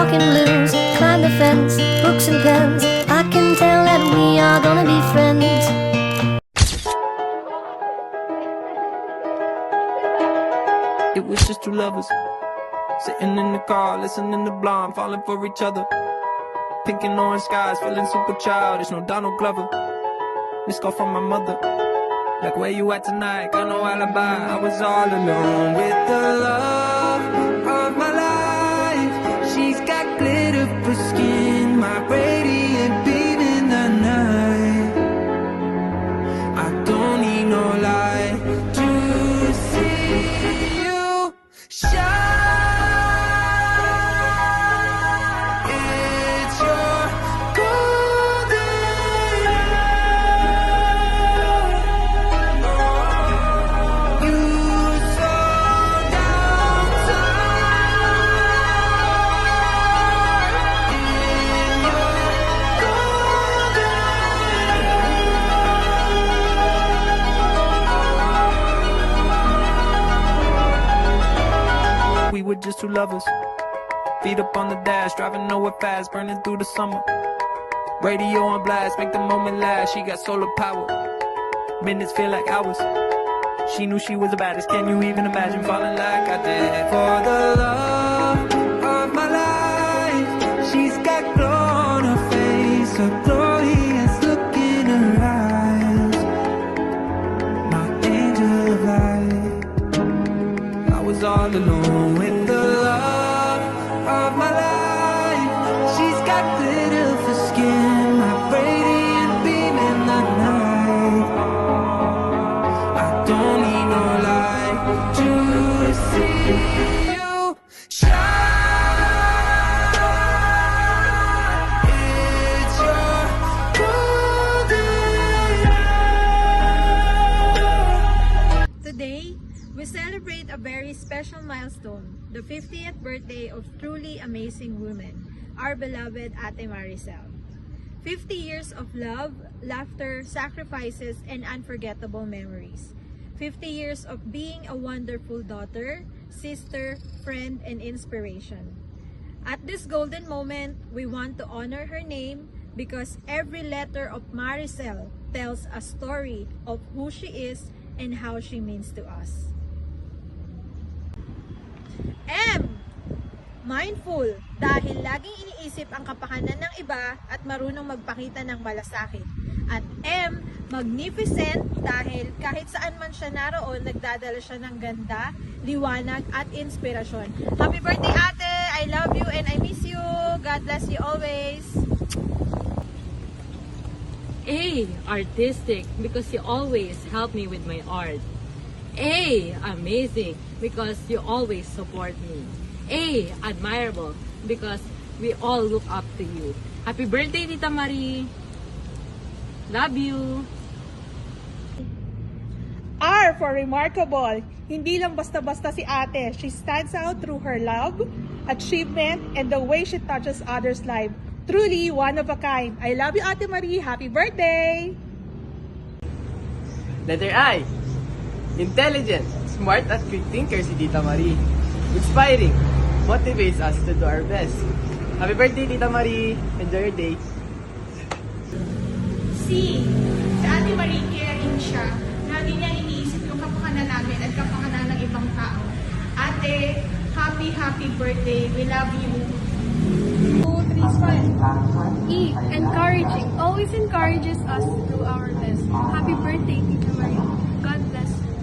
talking blues. Climb the fence, books and pens. I can tell that we are gonna be friends. It was just two lovers sitting in the car, listening to Blonde, falling for each other. Pink and orange skies, feeling super childish. No Donald Glover. This call from my mother. Like, where you at tonight? Got no alibi. I was all alone with the love of my life. She's got glitter for skin, my radiant beam in the night. I don't need no light to see you shine. It's your golden hour. You slow down time in your golden hour. We were just two lovers. Feet up on the dash, driving nowhere fast, burning through the summer. Radio on blast, make the moment last. She got solar power. Minutes feel like hours. She knew she was the baddest. Can you even imagine falling like I did? For the love of my life, she's got glow on her face, a glorious look in her eyes. My angel of light. I was all alone with the love of my life. She's got glitter for skin, my radiant beam in the night. I don't need no light to see you shine. It's your golden hour. Today, we celebrate a very special milestone, the 50th birthday of truly amazing woman, our beloved Ate Maricel. 50 years of love, laughter, sacrifices, and unforgettable memories. 50 years of being a wonderful daughter, sister, friend, and inspiration. At this golden moment, we want to honor her name because every letter of Maricel tells a story of who she is and how she means to us. M. Mindful, dahil laging iniisip ang kapakanan ng iba at marunong magpakita ng malasakit. At M. Magnificent, dahil kahit saan man siya naroon, nagdadala siya ng ganda, liwanag at inspirasyon. Happy birthday, ate! I love you and I miss you. God bless you always. A. Artistic, because you always help me with my art. A. Amazing, because you always support me. A. Admirable, because we all look up to you. Happy birthday, Tita Marie! Love you! R for remarkable. Hindi lang basta-basta si ate. She stands out through her love, achievement, and the way she touches others' life. Truly one of a kind. I love you, Ate Marie. Happy birthday! Letter I. Intelligent, smart at quick thinker si Tita Marie. Inspiring, motivates us to do our best. Happy birthday, Tita Marie! Enjoy your day! Si Ate Marie, caring siya. Lagi niya iniisip yung kapakanan namin at kapakanan ng ibang tao. Ate, happy birthday. We love you. 2, 3, smile. E. Encouraging. Always encourages us to do our best. Happy birthday, Tita Marie. God bless you.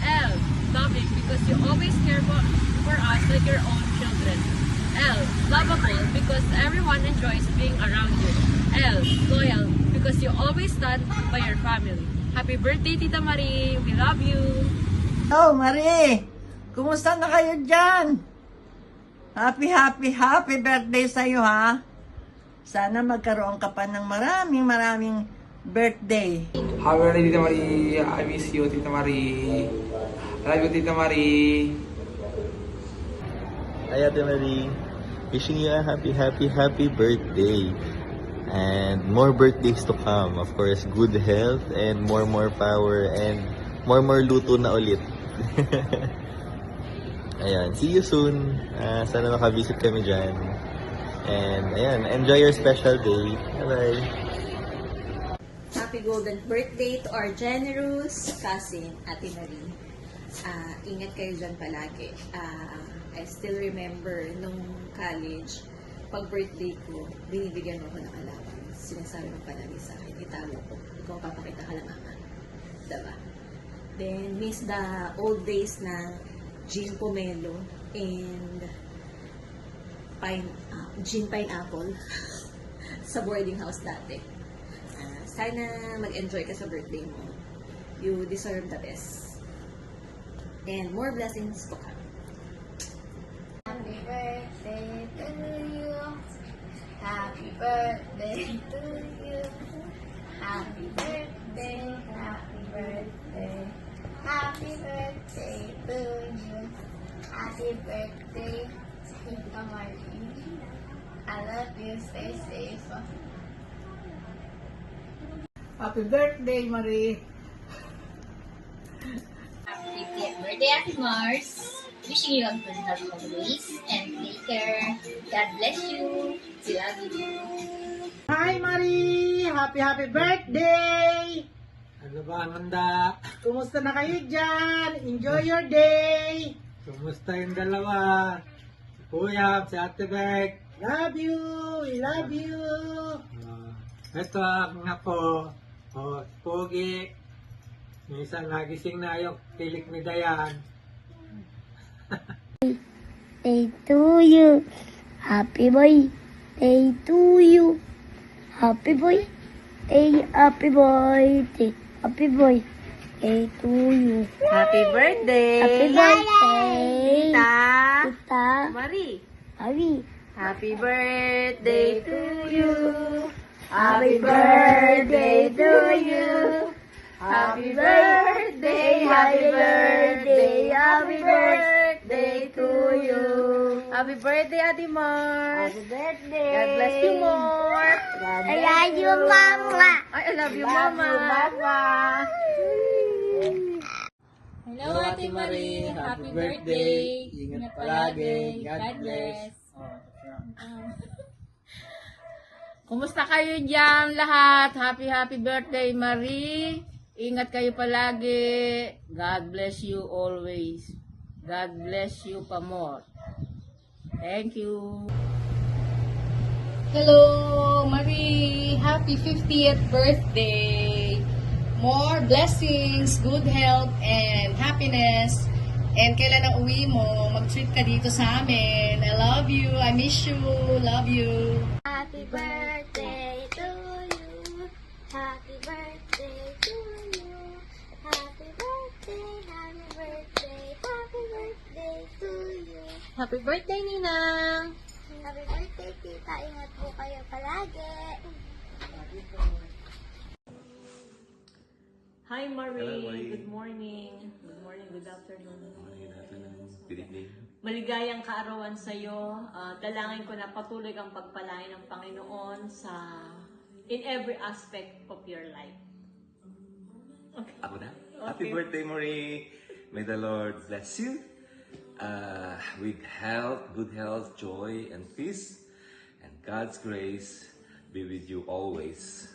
L. Loving, because you always care for us like your own children. L. Lovable, because everyone enjoys being around you. L. Loyal, because you always stand by your family. Happy birthday, Tita Marie! We love you! Oh, Marie! Kumusta na kayo dyan? Happy birthday sa'yo, ha? Sana magkaroon ka pa ng maraming birthday. Happy birthday, Tita Marie! I miss you, Tita Marie! I love you, Tita Marie! Hi, Ate Marie! Wishing you a happy birthday! And more birthdays to come. Of course, good health and more power and more luto na ulit. Ayan, see you soon. Sana makavisit kami dyan. And ayan, enjoy your special day. Bye-bye. Happy golden birthday to our generous cousin, Ate Marie. Ingat kayo dyan palagi. I still remember nung college, pag birthday ko, binibigyan mo ko ng allowance. Sinasabi mo palagi sa akin, itago ko. Ikaw papakita ka lang naman. Diba? Then, miss the old days na Gin Pomelo and Gin Pineapple sa boarding house dati. Sana mag-enjoy ka sa birthday mo. You deserve the best. And more blessings to come. Happy birthday to you. Happy birthday to you. Happy birthday, happy birthday. Happy birthday to you. Happy birthday, Tita Marie. I love you, stay safe. Happy birthday, Marie. Happy 50th birthday, Ate Mars. Wishing you a good health always and take care. God bless you. We love you. Hi, Marie! Happy birthday! Ano ba ang handa? Kumusta na kayo dyan? Enjoy your day! Kumusta yung dalawa? Si Kuya, si Ate Beck. Love you! We love you! Ito ang apo. Si Pogi. Minsan nagising na yung tilik ni Dayan. Day to you. Happy birthday to you. Happy birthday, happy birthday, happy birthday to you. Happy birthday! Happy birthday, Tita Marie. Marie! Happy birthday to you! Happy birthday to you. Happy birthday! Happy birthday! Happy birthday to you! Happy birthday, Ate Mars! Happy birthday. God bless you more! I love you, Mama. I love you, Mama! Hello, Ate Marie. Happy birthday. Ingat palagi. God bless. Kumusta kayo dyan lahat? Happy birthday, Marie. Ingat kayo palagi. God bless you always. God bless you pa more. Thank you. Hello, Marie. Happy 50th birthday. More blessings, good health, and happiness. And kailan ang uwi mo, mag-treat ka dito sa amin. I love you. I miss you. Love you. Happy birthday to you. Happy birthday to you. Happy birthday, happy birthday, happy birthday to you. Happy birthday, Ninang! Happy birthday, tita. Ingat po kayo palagi. Hi, Marie. Hello, Marie. Good morning. Good morning, good afternoon. Good evening. Maligayang kaarawan sa iyo. Dalangin ko na patuloy kang pagpalain ng Panginoon in every aspect of your life. Okay. Ako na. Happy birthday, Marie. May the Lord bless you. With health, good health, joy, and peace. And God's grace be with you always.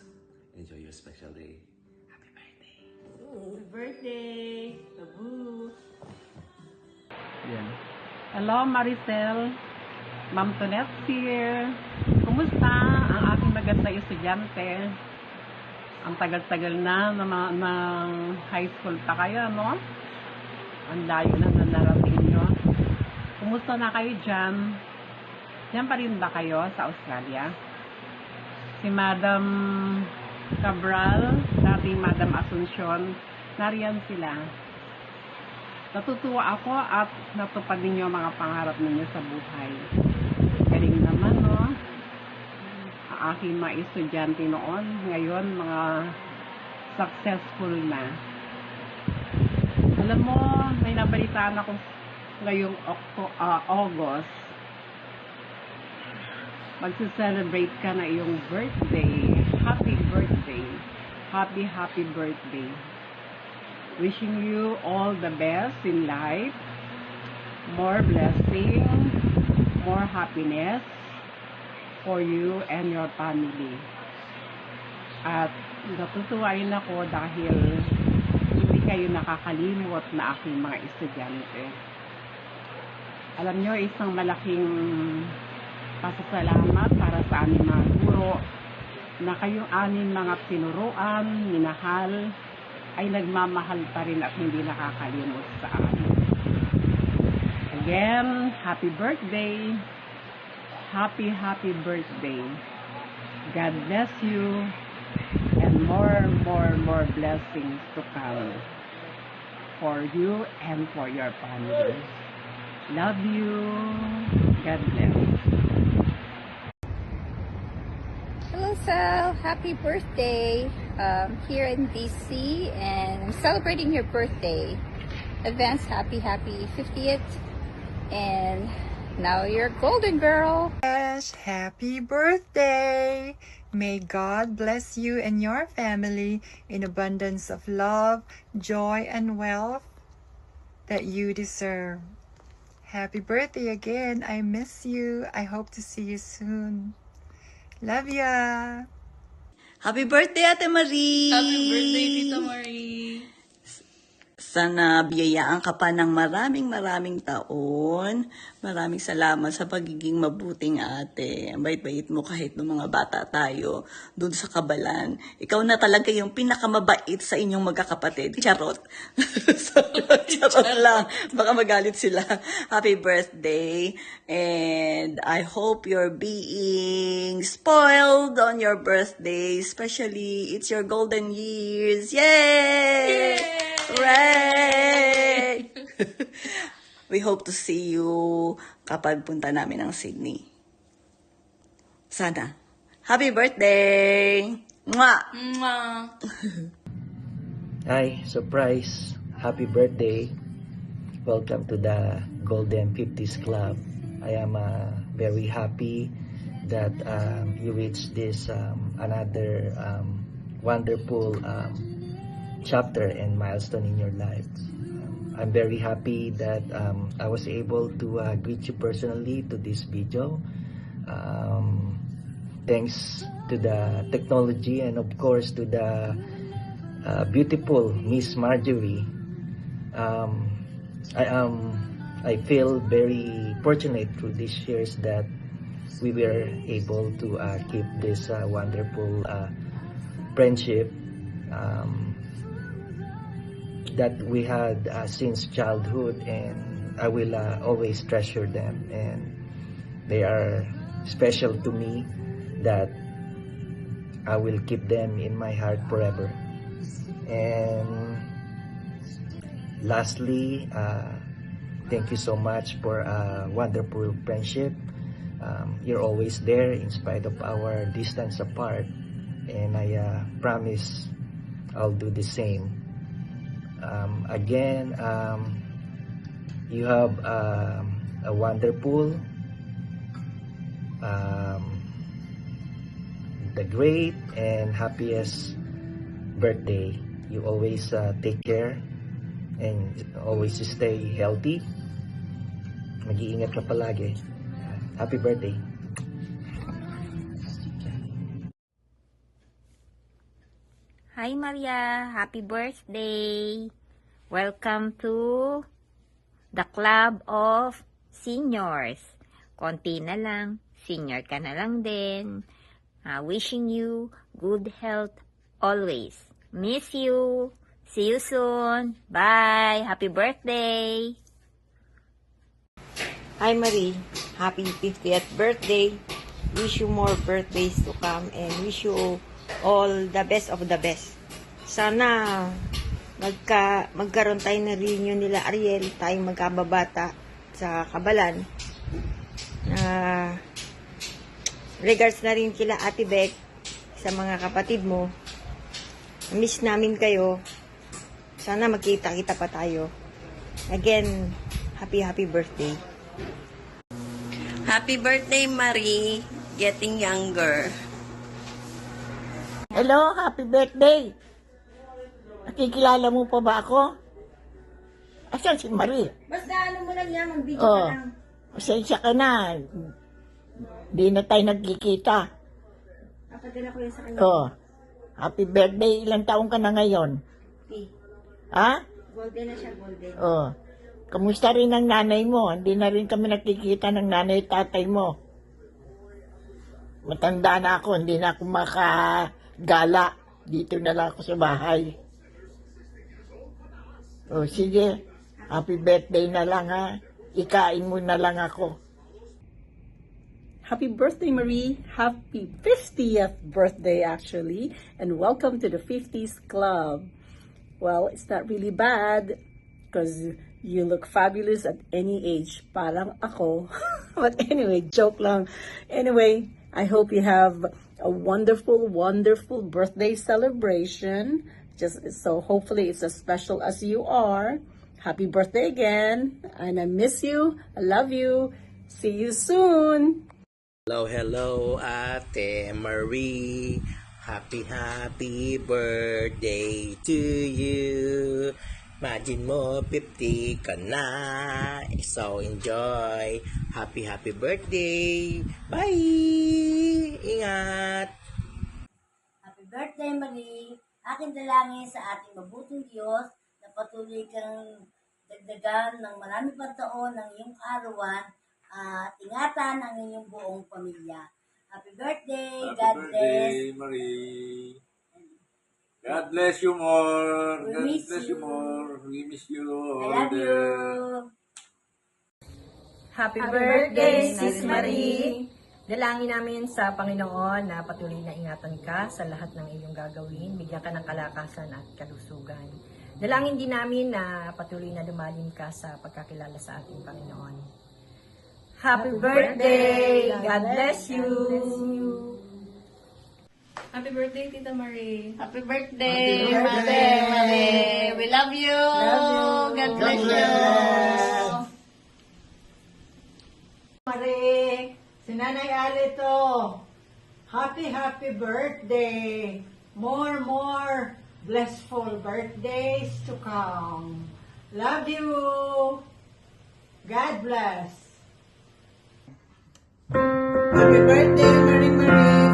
Enjoy your special day. Happy birthday. Happy birthday. Tabu. Yan. Hello, Maricel. Ma'am Tonet here. Kumusta ang aking maganda estudyante? Ang tagal-tagal na ng high school pa kayo, no? Ang layo na narating nyo. Kumusta na kayo dyan? Diyan pa rin ba kayo sa Australia? Si Madam Cabral, dating Madam Asuncion, nariyan sila. Natutuwa ako at natupad ninyo mga pangarap ninyo sa buhay. Galing naman, no? Ang aking mga estudyante noon, ngayon mga successful na. Alam mo, may nabalitaan ako ngayong August. Magse-celebrate ka na iyong birthday. Happy birthday. Happy birthday. Wishing you all the best in life. more blessing, more happiness for you and your family. At natutuwa rin ako dahil hindi kayo nakakalimot na aking mga estudyante. Alam nyo, isang malaking pasasalamat para sa aming mga guro na kayong aming mga tinuruan, minahal, ay nagmamahal pa rin at hindi nakakalimot sa amin. Again, happy birthday! Happy birthday! God bless you and more blessings to come for you and for your family. Love you. God bless. Hello, Sal. Happy birthday. Here in DC, and I'm celebrating your birthday. Advance happy 50th. And now you're a golden girl. Yes, happy birthday. May God bless you and your family in abundance of love, joy, and wealth that you deserve. Happy birthday again. I miss you. I hope to see you soon. Love ya. Happy birthday, Ate Marie! Happy birthday, Tita Marie! Sana biyayaan ka pa ng maraming taon. Maraming salamat sa pagiging mabuting ate. Ang bait-bait mo kahit nung mga bata tayo, dun sa Kabalan. Ikaw na talaga yung pinakamabait sa inyong magkakapatid. Charot. Charot lang. Baka magalit sila. Happy birthday. And I hope you're being spoiled on your birthday. Especially, it's your golden years. Yay! Hooray! We hope to see you kapag punta namin ng Sydney. Sana. Happy birthday! Mwah! Mwah! Hi, surprise! Happy birthday! Welcome to the Golden 50s Club. I am very happy that you reached this another wonderful chapter and milestone in your life. I'm very happy that I was able to greet you personally to this video. Thanks to the technology and of course to the beautiful Miss Marjorie. I feel very fortunate through these years that we were able to keep this wonderful friendship that we had since childhood, and I will always treasure them, and they are special to me, that I will keep them in my heart forever. And lastly, thank you so much for a wonderful friendship. You're always there in spite of our distance apart, and I promise I'll do the same. Again, you have a wonderful, the great and happiest birthday. You always take care and always stay healthy. Mag-iingat ka palagi. Happy birthday. Hi Maria, happy birthday! Welcome to the Club of Seniors. Konti na lang, senior ka na lang din. Wishing you good health always. Miss you. See you soon. Bye. Happy birthday. Hi Marie, happy 50th birthday. Wish you more birthdays to come and wish you all the best of the best. Sana magkaroon tayo ng reunion nila Ariel, tayong magkababata sa Kabalan. Regards na rin kila Ate Beck, sa mga kapatid mo. Miss namin kayo. Sana magkita-kita pa tayo. Again, happy birthday. Happy birthday, Marie. Getting younger. Hello, happy birthday! Nakikilala mo pa ba ako? Asan si Marie? Basta ano mo lang yan, mag-video Oh, ka lang. pasensya ka na. Di na tayo nagkikita. Papadala ko yan sa kanya. Oh, happy birthday. Ilang taong ka na ngayon? Okay. Ha? Golden na siya, golden. Oh, kamusta rin ang nanay mo? Hindi na rin kami nakikita ng nanay at tatay mo. Matanda na ako, hindi na ako makagala. Dito na lang ako sa bahay. Oh, sige. Happy birthday na lang ha. Ikain mo na lang ako. Happy birthday, Marie. Happy 50th birthday, actually. And welcome to the 50s Club. Well, it's not really bad because you look fabulous at any age. Parang ako. But anyway, joke lang. Anyway, I hope you have a wonderful, wonderful birthday celebration. Just so hopefully it's as special as you are. Happy birthday again. And I miss you. I love you. See you soon. Hello, hello, Ate Marie. Happy birthday to you. Imagine mo, 50 ka na. So, enjoy. Happy birthday. Bye! Ingat! Happy birthday, Marie. Aking dalangin sa ating mabuting Diyos na patuloy kang dagdagan ng marami pang taon ng iyong kaarawan at ingatan ang inyong buong pamilya. Happy birthday. God bless. Marie. God bless you more. We God miss bless you more. We miss you all. I love you. Happy birthday, Sis Marie! Dalangin namin sa Panginoon na patuloy na ingatan ka sa lahat ng iyong gagawin, bigyan ka ng kalakasan at kalusugan. Dalangin din namin na patuloy na lumalim ka sa pagkakilala sa ating Panginoon. Happy birthday! God bless you! Happy birthday, Tita Marie. Happy birthday, Marie. We love you. God bless you. Marie, si Nanay Alito, happy birthday. More blissful birthdays to come. Love you. God bless. Happy birthday, Marie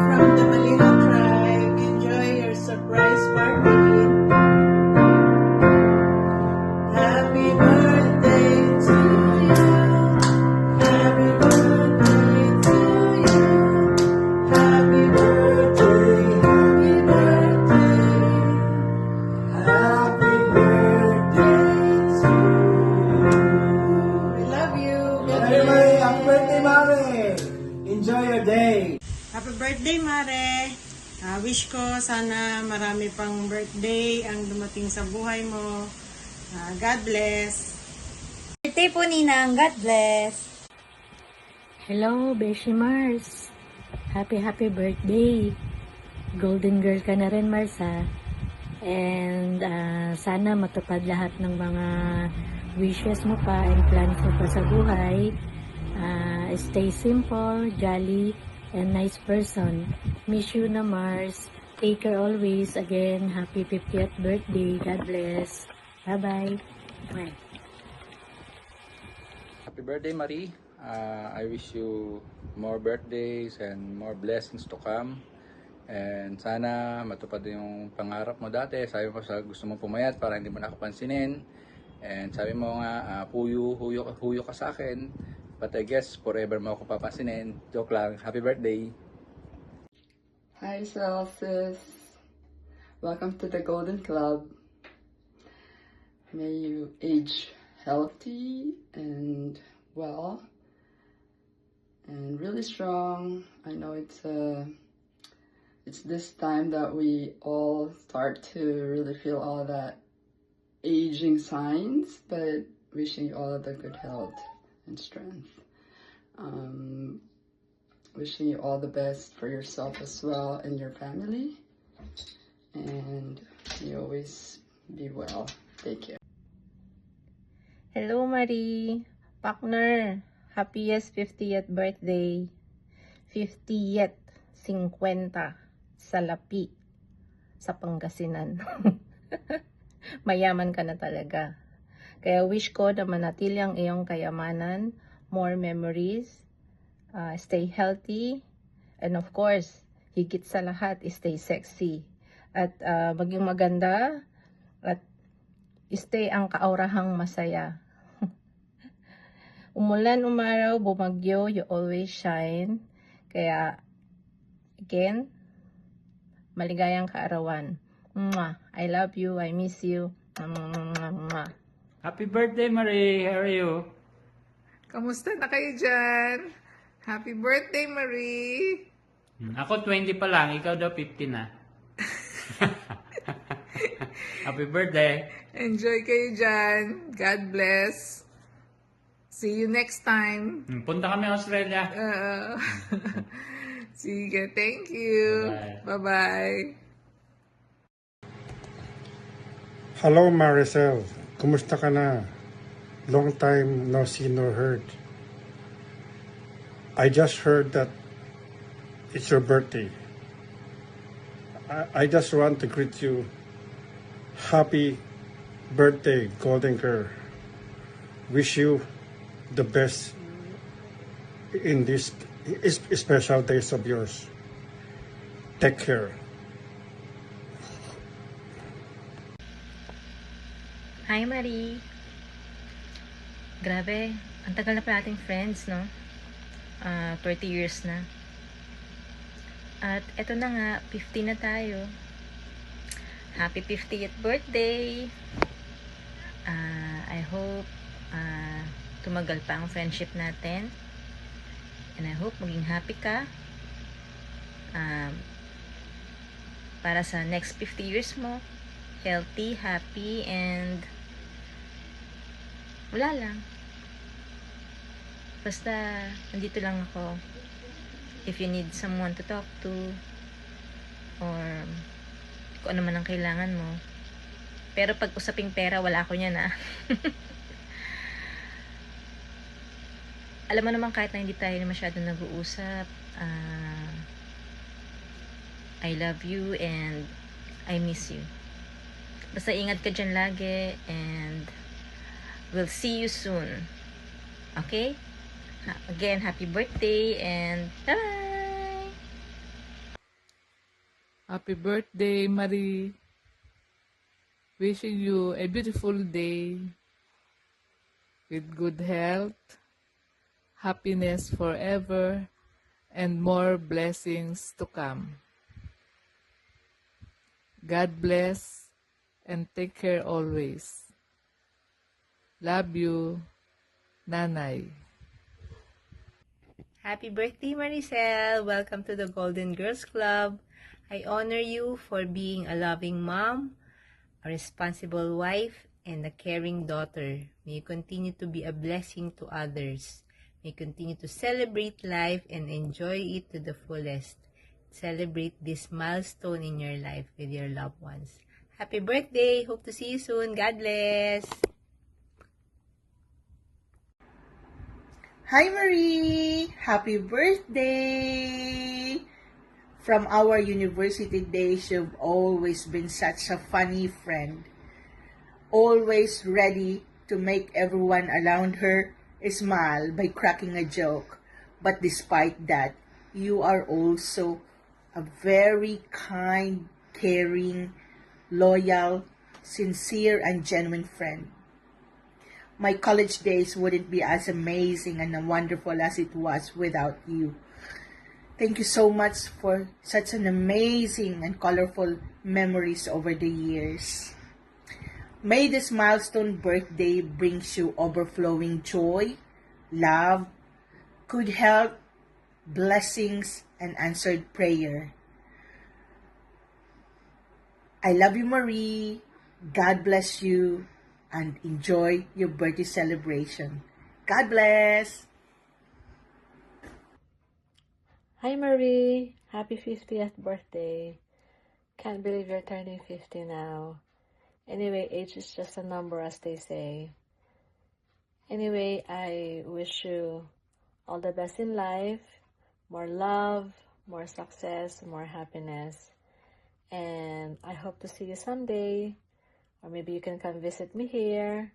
from the Maliha tribe. Enjoy your surprise party. Happy birthday to you. Happy birthday to you. Happy birthday, happy birthday. Happy birthday to you. We love you. Happy birthday, Mare. Enjoy your day. Happy birthday, Mare. Wish ko sana marami pang birthday ang dumating sa buhay mo. God bless. Birthday po, Ninang. God bless. Hello, Beshi Mars. Happy birthday. Golden girl ka na rin, Mars, ha? And sana matupad lahat ng mga wishes mo pa and plans mo pa sa buhay. Stay simple, jolly, and nice person. Miss you na, Mars. Take care always. Again, happy 50th birthday. God bless. Bye-bye. Bye. Happy birthday, Marie. I wish you more birthdays and more blessings to come. And sana matupad yung pangarap mo dati. Sabi mo sa gusto mong pumayat para hindi mo nakapansinin. And sabi mo nga, huyo ka sa akin. But I guess forever mo ako papansinin. Joke lang. Happy birthday. Hi, sis. Welcome to the Golden Club. May you age healthy and well and really strong. I know it's this time that we all start to really feel all that aging signs, but wishing you all the good health and strength. Wishing you all the best for yourself as well and your family, and you always be well. Take care. Hello, Marie. Partner, happiest 50th birthday. 50th, 50, sa Lapi, sa Pangasinan. Mayaman ka na talaga. Kaya wish ko na manatili ang iyong kayamanan, more memories, stay healthy, and of course, higit sa lahat, stay sexy. At maging maganda, at stay ang kaurahang masaya. Umulan, umaraw, bumagyo, you always shine. Kaya, again, maligayang kaarawan. Mwah! I love you, I miss you. Mwah, mwah. Happy birthday, Marie! How are you? Kamusta na kayo dyan? Happy birthday, Marie! Ako 20 pa lang, ikaw daw 50 na. Happy birthday! Enjoy kayo dyan. God bless. See you next time. Punta kami Australia. Sige, thank you. Bye-bye. Hello Maricel, kumusta ka na? Long time no see nor heard. I just heard that it's your birthday. I just want to greet you. Happy birthday, Golden Girl. Wish you the best in these special days of yours. Take care. Hi, Marie. Grabe, ang tagal na pa nating friends, no? 30 years na. At eto na nga, 50 na tayo. Happy 50th birthday! I hope tumagal pa ang friendship natin. And I hope maging happy ka. Para sa next 50 years mo. Healthy, happy, and wala lang. Basta, nandito lang ako. If you need someone to talk to, or kung ano man ang kailangan mo. Pero pag usaping pera, wala ako niyan, ah. Alam mo naman, kahit na hindi tayo masyadong nag-uusap, I love you and I miss you. Basta ingat ka dyan lagi, and we'll see you soon. Okay? Again, happy birthday and bye! Happy birthday, Marie. Wishing you a beautiful day with good health, happiness forever, and more blessings to come. God bless and take care always. Love you, Nanay. Happy birthday, Maricel! Welcome to the Golden Girls Club. I honor you for being a loving mom, a responsible wife, and a caring daughter. May you continue to be a blessing to others. May you continue to celebrate life and enjoy it to the fullest. Celebrate this milestone in your life with your loved ones. Happy birthday! Hope to see you soon. God bless! Hi Marie! Happy birthday! From our university days, you've always been such a funny friend. Always ready to make everyone around her smile by cracking a joke. But despite that, you are also a very kind, caring, loyal, sincere, and genuine friend. My college days wouldn't be as amazing and wonderful as it was without you. Thank you so much for such an amazing and colorful memories over the years. May this milestone birthday brings you overflowing joy, love, good health, blessings, and answered prayer. I love you, Marie. God bless you. And enjoy your birthday celebration. God bless! Hi Marie! Happy 50th birthday! Can't believe you're turning 50 now. Anyway, age is just a number, as they say. Anyway, I wish you all the best in life, more love, more success, more happiness. And I hope to see you someday. Or maybe you can come visit me here.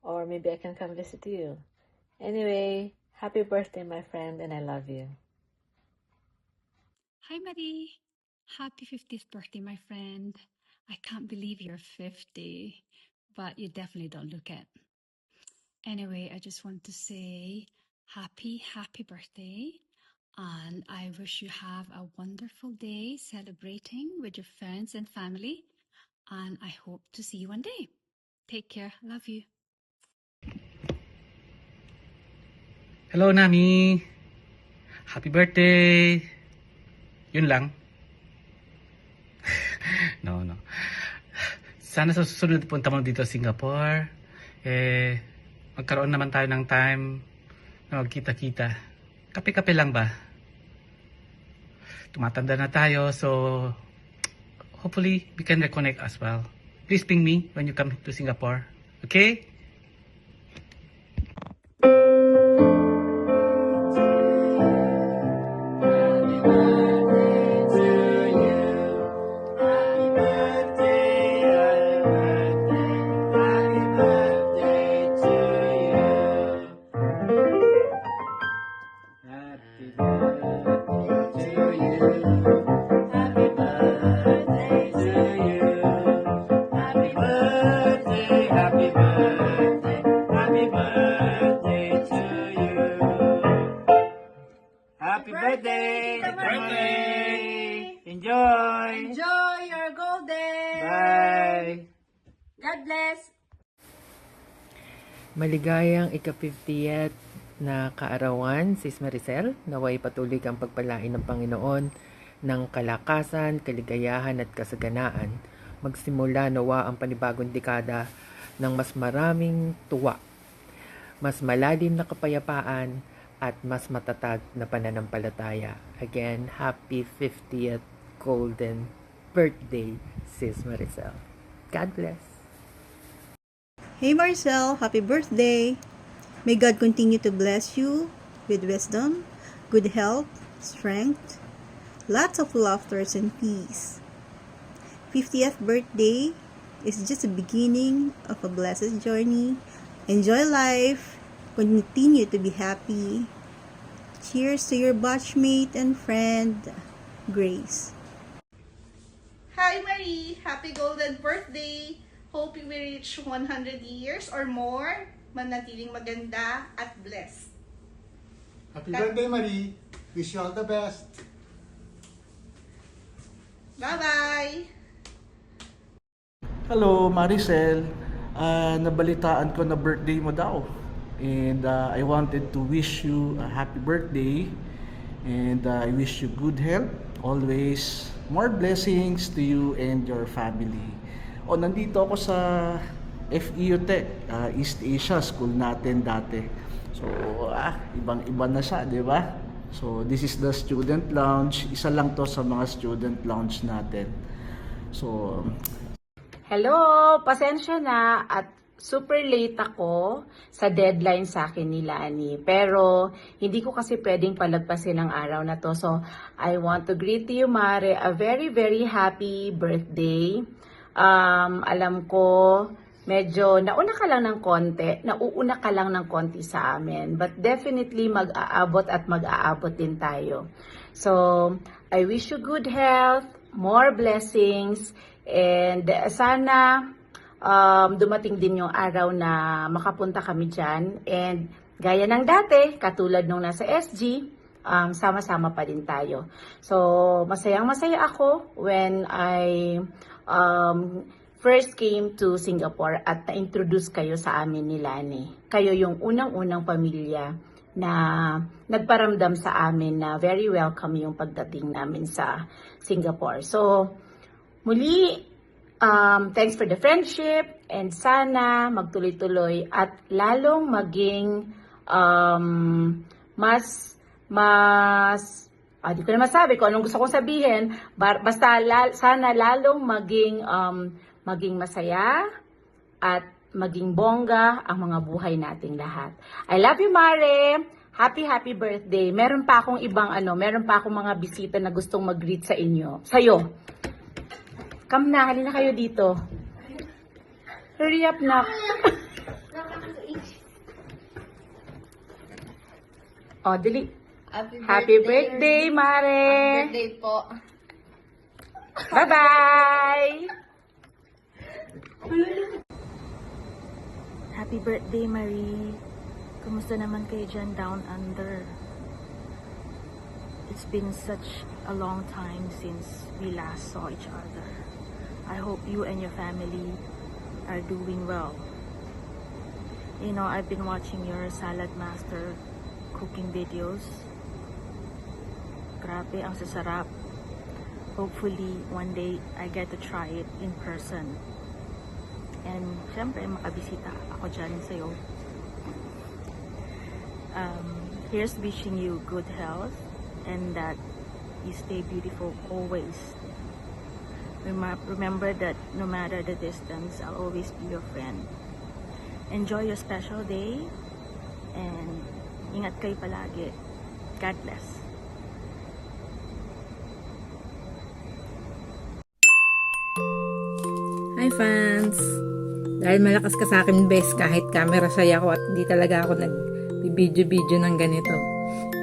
or maybe I can come visit you. Anyway, happy birthday, my friend, and I love you. Hi, Marie. Happy 50th birthday, my friend. I can't believe you're 50, but you definitely don't look it. Anyway, I just want to say happy birthday. And I wish you have a wonderful day celebrating with your friends and family. And I hope to see you one day. Take care. Love you. Hello, Nami. Happy birthday. Yun lang. No. Sana sa susunod punta mo dito sa Singapore, magkaroon naman tayo ng time na magkita-kita. Kape-kape lang ba? Tumatanda na tayo, so hopefully we can reconnect as well. Please ping me when you come to Singapore. Okay? Happy birthday, Tita Marie! Enjoy! Enjoy your golden! Bye! God bless! Maligayang ika-50th na kaarawan, Sis Maricel. Naway patuloy kang pagpalain ng Panginoon ng kalakasan, kaligayahan at kasaganaan. Magsimula nawa ang panibagong dekada ng mas maraming tuwa, mas malalim na kapayapaan, at mas matatag na pananampalataya. Again, happy 50th golden birthday, Sis Maricel. God bless. Hey Marcel, happy birthday! May God continue to bless you with wisdom, good health, strength, lots of laughter and peace. 50th birthday is just the beginning of a blessed journey. Enjoy life. Continue to be happy. Cheers to your batchmate and friend, Grace. Hi Marie! Happy golden birthday! Hope you will reach 100 years or more. Manatiling maganda at blessed. Happy birthday, Marie! Wish you all the best! Bye-bye! Hello, Maricel. Nabalitaan ko na birthday mo daw. And I wanted to wish you a happy birthday. And I wish you good health. Always more blessings to you and your family. Nandito ako sa FEU Tech, East Asia, school natin dati. So, ibang-iba na siya, di ba? So, this is the student lounge. Isa lang to sa mga student lounge natin. So, hello! Pasensya na at super late ako sa deadline sa akin ni Lani. Pero, hindi ko kasi pwedeng palagpasin ang araw na to. So, I want to greet you, Mare, a very, very happy birthday. Alam ko, medyo nauuna ka lang ng konti sa amin. But definitely, mag-aabot at mag-aabot din tayo. So, I wish you good health, more blessings, and sana dumating din yung araw na makapunta kami dyan. And gaya ng dati, katulad nung nasa SG, sama-sama pa din tayo. So, masayang-masaya ako when I first came to Singapore at na-introduce kayo sa amin ni Lani. Kayo yung unang-unang pamilya na nagparamdam sa amin na very welcome yung pagdating namin sa Singapore. So, muli, thanks for the friendship and sana magtuloy-tuloy at lalong maging di ko na masabi kung anong gusto kong sabihin, basta sana lalong maging masaya at maging bongga ang mga buhay nating lahat. I love you, Mare! Happy birthday. Meron pa akong mga bisita na gustong mag-greet sa inyo. Sa'yo. Come na, halina kayo dito. Hurry up na. O, dili. Happy birthday, Mare! Happy birthday po. Bye-bye! Happy birthday, Marie. Kumusta naman kayo dyan down under? It's been such a long time since we last saw each other. I hope you and your family are doing well. You know, I've been watching your Salad Master cooking videos. Grabe, ang sasarap. Hopefully, one day, I get to try it in person. And, syempre, makabisita ako dyan sa'yo. Here's wishing you good health and that you stay beautiful always. Remember that no matter the distance, I'll always be your friend. Enjoy your special day and ingat kayo palagi. God bless. Hi fans! Dahil malakas ka sa akin best kahit camera shy ako at hindi talaga ako nag-video ng ganito.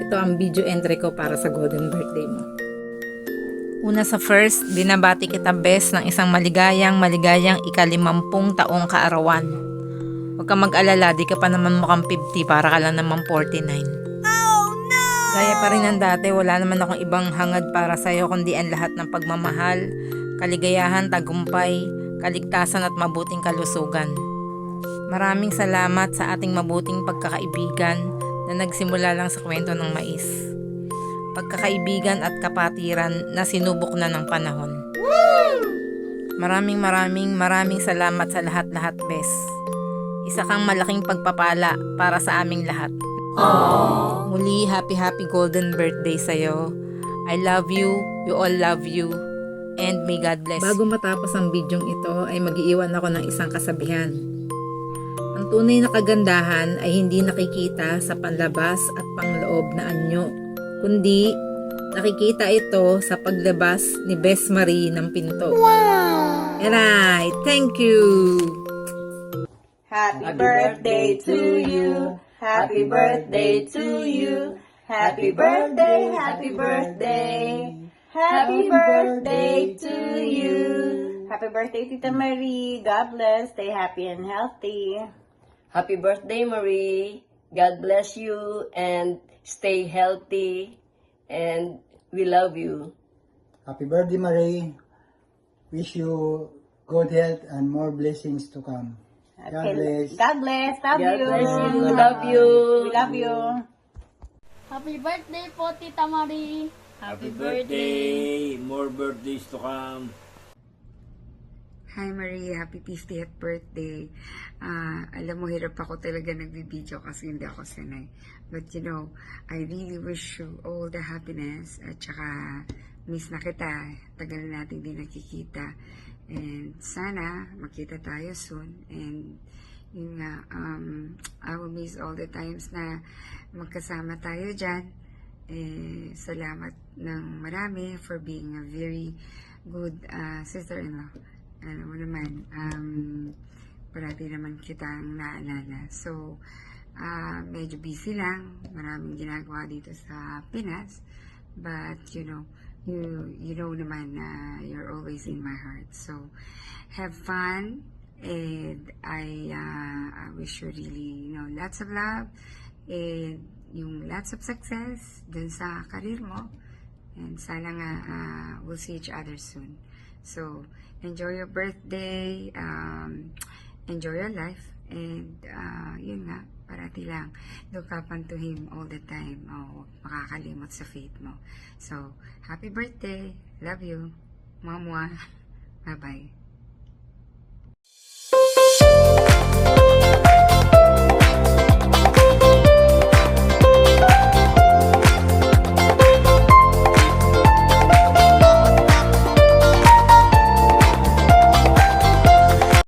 Ito ang video entry ko para sa golden birthday mo. Una sa first, binabati kita best ng isang maligayang ika-50 taong kaarawan. Huwag kang mag-alala, di ka pa naman mukhang 50 para ka lang naman 49. Gaya pa rin ng dati, wala naman akong ibang hangad para sa'yo kundi ang lahat ng pagmamahal, kaligayahan, tagumpay, kaligtasan at mabuting kalusugan. Maraming salamat sa ating mabuting pagkakaibigan na nagsimula lang sa kwento ng mais. Pagkakaibigan at kapatiran na sinubok na ng panahon. Maraming salamat sa lahat-lahat, bes. Isa kang malaking pagpapala para sa aming lahat. Aww. Muli, happy golden birthday sa'yo. I love you, you all love you, and may God bless. Bago matapos ang bidyong ito ay mag-iiwan ako ng isang kasabihan. Ang tunay na kagandahan ay hindi nakikita sa panlabas at panloob na anyo, kundi nakikita ito sa paglabas ni Bes Marie ng pinto. Wow! Alright, thank you! Happy birthday to you! Happy birthday to you! Happy birthday, happy birthday! Happy birthday to you! Happy birthday, Tita Marie! God bless! Stay happy and healthy! Happy birthday, Marie. God bless you and stay healthy. And we love you. Happy birthday, Marie. Wish you good health and more blessings to come. God bless. God bless. Love God you. bless you. Love you. We love you. Happy birthday po, Tita Marie. Happy birthday. More birthdays to come. Hi Marie, happy 50th birthday. Alam mo, hirap ako talaga nagbibideo kasi hindi ako sanay. But you know, I really wish you all the happiness. At saka, miss na kita. Tagal na natin din nakikita. And sana, makita tayo soon. And yun nga, I will miss all the times na magkasama tayo dyan. Salamat ng marami for being a very good sister-in-law. Alam mo naman, parati naman kitang naalala. So, medyo busy lang. Maraming ginagawa dito sa Pinas. But, you know naman na you're always in my heart. So, have fun. And I wish you really, lots of love. And yung lots of success dun sa career mo. And sana nga, we'll see each other soon. So, enjoy your birthday, enjoy your life, and yun nga, parati lang, look up unto Him all the time. Makakalimot sa faith mo. So, happy birthday, love you, Mwah mwah, bye bye.